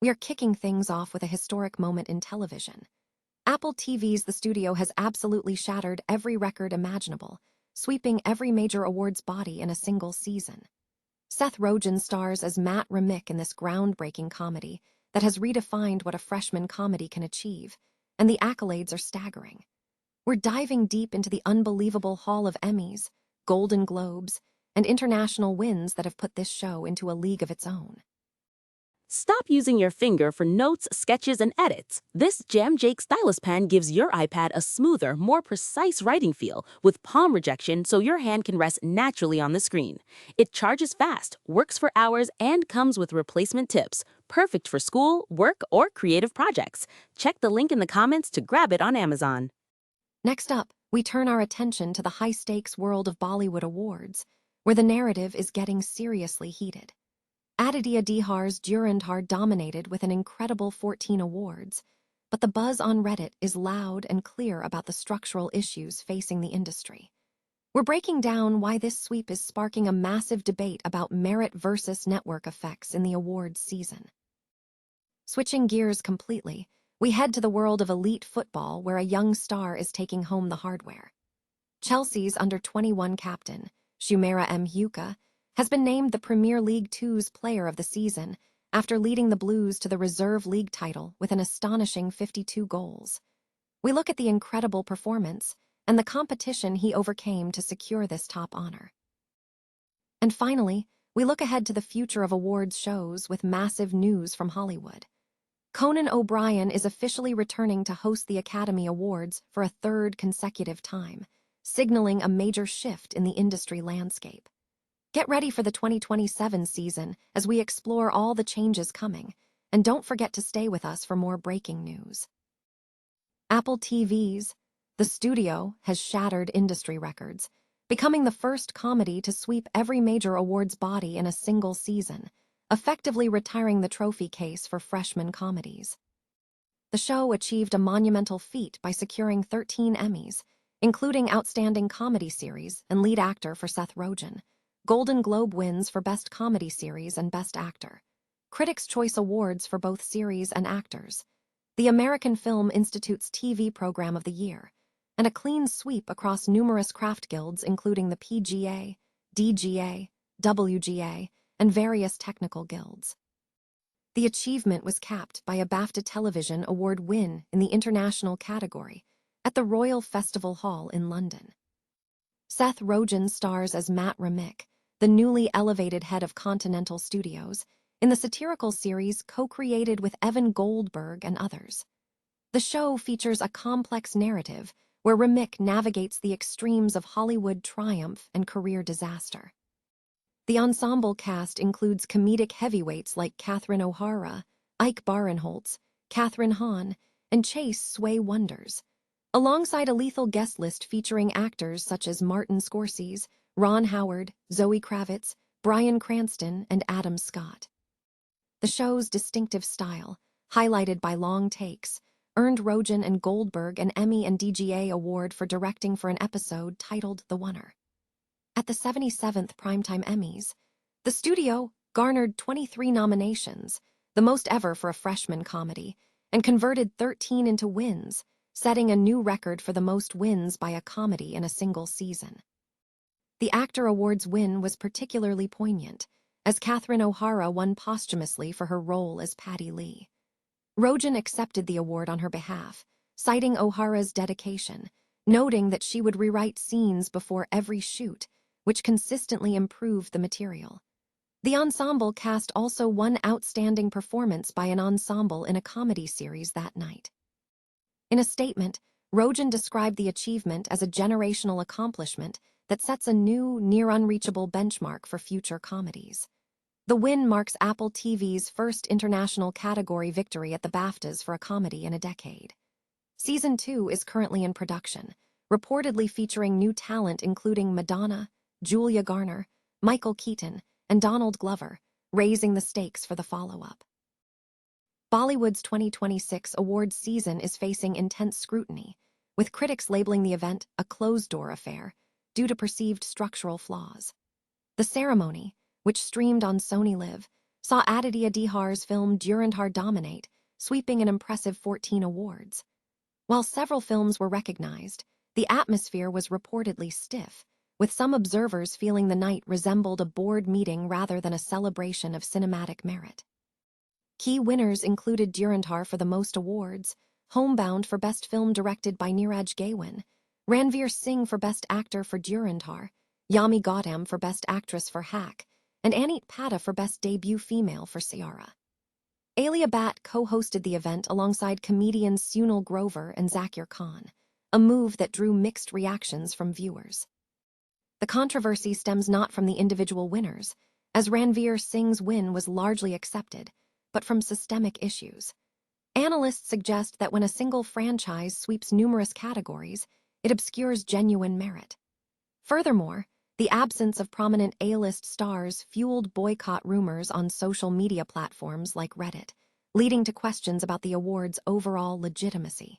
we are kicking things off with a historic moment in television. Apple TV's The Studio has absolutely shattered every record imaginable, sweeping every major awards body in a single season. Seth Rogen stars as Matt Remick in this groundbreaking comedy that has redefined what a freshman comedy can achieve, and the accolades are staggering. We're diving deep into the unbelievable haul of Emmys, Golden Globes, and international wins that have put this show into a league of its own. Stop using your finger for notes, sketches, and edits. This Jam Jake stylus pen gives your iPad a smoother, more precise writing feel with palm rejection so your hand can rest naturally on the screen. It charges fast, works for hours, and comes with replacement tips. Perfect for school, work, or creative projects. Check the link in the comments to grab it on Amazon. Next up, we turn our attention to the high-stakes world of Bollywood awards, where the narrative is getting seriously heated. Aditya Dihar's Dhurandhar dominated with an incredible 14 awards, but the buzz on Reddit is loud and clear about the structural issues facing the industry. We're breaking down why this sweep is sparking a massive debate about merit versus network effects in the awards season. Switching gears completely, we head to the world of elite football where a young star is taking home the hardware. Chelsea's under-21 captain, Shumera M. Huka, has been named the Premier League Two's Player of the Season after leading the Blues to the Reserve League title with an astonishing 52 goals. We look at the incredible performance and the competition he overcame to secure this top honor. And finally, we look ahead to the future of awards shows with massive news from Hollywood. Conan O'Brien is officially returning to host the Academy Awards for a third consecutive time, signaling a major shift in the industry landscape. Get ready for the 2027 season as we explore all the changes coming, and don't forget to stay with us for more breaking news. Apple TV's The Studio has shattered industry records, becoming the first comedy to sweep every major awards body in a single season, effectively retiring the trophy case for freshman comedies. The show achieved a monumental feat by securing 13 Emmys, including Outstanding Comedy Series and Lead Actor for Seth Rogen, Golden Globe wins for Best Comedy Series and Best Actor, Critics' Choice Awards for both series and actors, the American Film Institute's TV Program of the Year, and a clean sweep across numerous craft guilds including the PGA, DGA, WGA, and various technical guilds. The achievement was capped by a BAFTA Television Award win in the international category at the Royal Festival Hall in London. Seth Rogen stars as Matt Remick, the newly elevated head of Continental Studios, in the satirical series co-created with Evan Goldberg and others. The show features a complex narrative where Remick navigates the extremes of Hollywood triumph and career disaster. The ensemble cast includes comedic heavyweights like Catherine O'Hara, Ike Barinholtz, Catherine Hahn, and Chase Sway Wonders, alongside a lethal guest list featuring actors such as Martin Scorsese, Ron Howard, Zoe Kravitz, Bryan Cranston, and Adam Scott. The show's distinctive style, highlighted by long takes, earned Rogen and Goldberg an Emmy and DGA award for directing for an episode titled The Oner. At the 77th Primetime Emmys, The Studio garnered 23 nominations, the most ever for a freshman comedy, and converted 13 into wins, setting a new record for the most wins by a comedy in a single season. The Actor Awards win was particularly poignant, as Catherine O'Hara won posthumously for her role as Patty Lee. Rogen accepted the award on her behalf, citing O'Hara's dedication, noting that she would rewrite scenes before every shoot, which consistently improved the material. The ensemble cast also won Outstanding Performance by an Ensemble in a Comedy Series that night. In a statement, Rogen described the achievement as a generational accomplishment that sets a new, near-unreachable benchmark for future comedies. The win marks Apple TV's first international category victory at the BAFTAs for a comedy in a decade. Season 2 is currently in production, reportedly featuring new talent including Madonna, Julia Garner, Michael Keaton, and Donald Glover, raising the stakes for the follow-up. Bollywood's 2026 awards season is facing intense scrutiny, with critics labeling the event a closed-door affair due to perceived structural flaws. The ceremony, which streamed on Sony Live, saw Aditya Dihar's film Durandar dominate, sweeping an impressive 14 awards. While several films were recognized, the atmosphere was reportedly stiff, with some observers feeling the night resembled a board meeting rather than a celebration of cinematic merit. Key winners included Durandar for the most awards, Homebound for Best Film directed by Neeraj Gawin, Ranveer Singh for Best Actor for Durandar, Yami Gautam for Best Actress for Hack, and Anit Pata for Best Debut Female for Ciara. Alia Bhatt co-hosted the event alongside comedians Sunil Grover and Zakir Khan, a move that drew mixed reactions from viewers. The controversy stems not from the individual winners, as Ranveer Singh's win was largely accepted, but from systemic issues. Analysts suggest that when a single franchise sweeps numerous categories, it obscures genuine merit. Furthermore, the absence of prominent A-list stars fueled boycott rumors on social media platforms like Reddit, leading to questions about the award's overall legitimacy.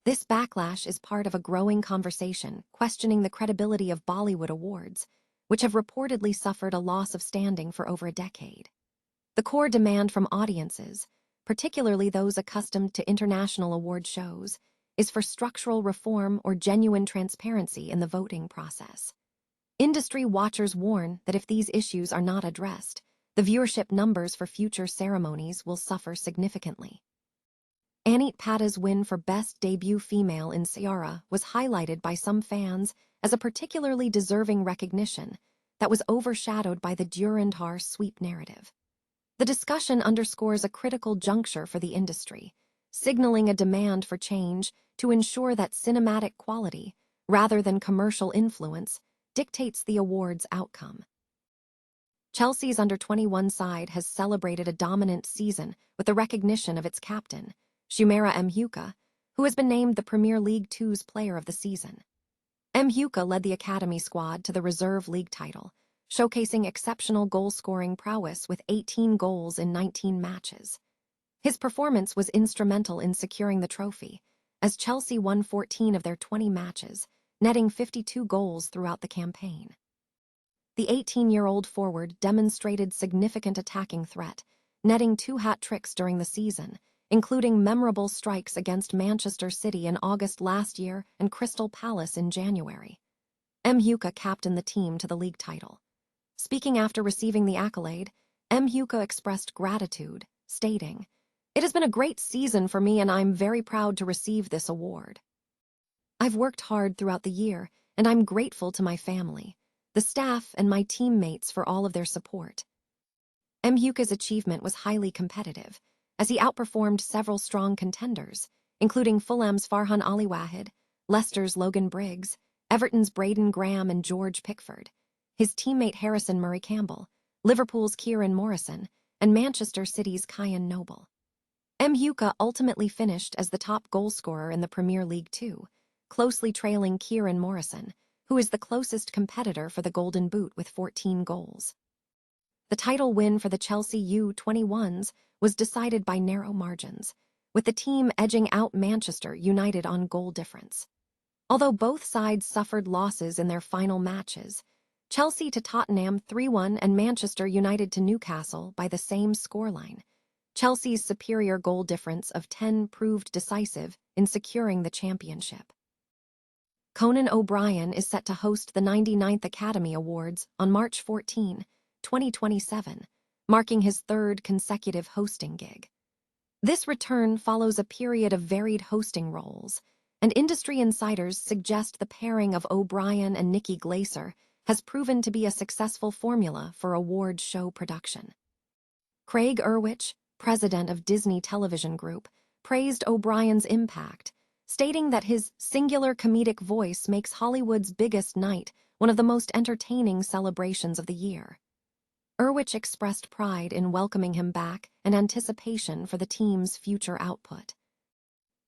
This backlash is part of a growing conversation questioning the credibility of Bollywood awards, which have reportedly suffered a loss of standing for over a decade. The core demand from audiences, particularly those accustomed to international award shows, is for structural reform or genuine transparency in the voting process. Industry watchers warn that if these issues are not addressed, the viewership numbers for future ceremonies will suffer significantly. Anit Pata's win for Best Debut Female in Ciara was highlighted by some fans as a particularly deserving recognition that was overshadowed by the Durandar sweep narrative. The discussion underscores a critical juncture for the industry, signaling a demand for change to ensure that cinematic quality, rather than commercial influence, dictates the award's outcome. Chelsea's under-21 side has celebrated a dominant season with the recognition of its captain, Shumera Mhuka, who has been named the Premier League Two's Player of the Season. Mhuka led the academy squad to the Reserve League title, showcasing exceptional goal-scoring prowess with 18 goals in 19 matches. His performance was instrumental in securing the trophy, as Chelsea won 14 of their 20 matches, netting 52 goals throughout the campaign. The 18-year-old forward demonstrated significant attacking threat, netting 2 hat-tricks during the season, including memorable strikes against Manchester City in August last year and Crystal Palace in January. Mhuka captained the team to the league title. Speaking after receiving the accolade, Mhuka expressed gratitude, stating, "It has been a great season for me and I'm very proud to receive this award. I've worked hard throughout the year and I'm grateful to my family, the staff and my teammates for all of their support." Mhuka's achievement was highly competitive, as he outperformed several strong contenders, including Fulham's Farhan Ali Wahid, Leicester's Logan Briggs, Everton's Braden Graham and George Pickford, his teammate Harrison Murray Campbell, Liverpool's Kieran Morrison, and Manchester City's Kyan Noble. Mhuka ultimately finished as the top goalscorer in the Premier League Two, closely trailing Kieran Morrison, who is the closest competitor for the Golden Boot with 14 goals. The title win for the Chelsea U21s was decided by narrow margins, with the team edging out Manchester United on goal difference. Although both sides suffered losses in their final matches, Chelsea to Tottenham 3-1 and Manchester United to Newcastle by the same scoreline, Chelsea's superior goal difference of 10 proved decisive in securing the championship. Conan O'Brien is set to host the 99th Academy Awards on March 14, 2027, marking his third consecutive hosting gig. This return follows a period of varied hosting roles, and industry insiders suggest the pairing of O'Brien and Nikki Glaser has proven to be a successful formula for award show production. Craig Erwich, president of Disney Television Group, praised O'Brien's impact, stating that his singular comedic voice makes Hollywood's biggest night one of the most entertaining celebrations of the year. Erwich expressed pride in welcoming him back and anticipation for the team's future output.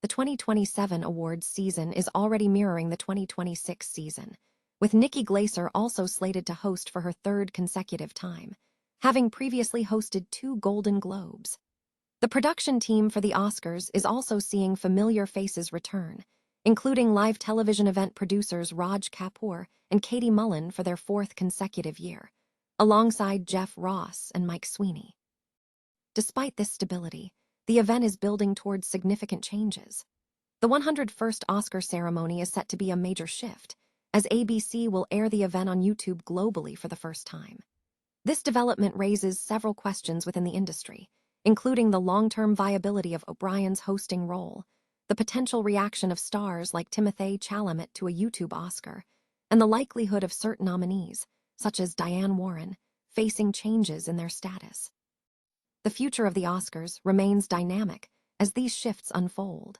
The 2027 awards season is already mirroring the 2026 season, with Nikki Glaser also slated to host for her third consecutive time, having previously hosted 2 Golden Globes. The production team for the Oscars is also seeing familiar faces return, including live television event producers Raj Kapoor and Katie Mullen for their 4th consecutive year, alongside Jeff Ross and Mike Sweeney. Despite this stability, the event is building towards significant changes. The 101st Oscar ceremony is set to be a major shift, as ABC will air the event on YouTube globally for the first time. This development raises several questions within the industry, including the long-term viability of O'Brien's hosting role, the potential reaction of stars like Timothée Chalamet to a YouTube Oscar, and the likelihood of certain nominees, such as Diane Warren, facing changes in their status. The future of the Oscars remains dynamic as these shifts unfold.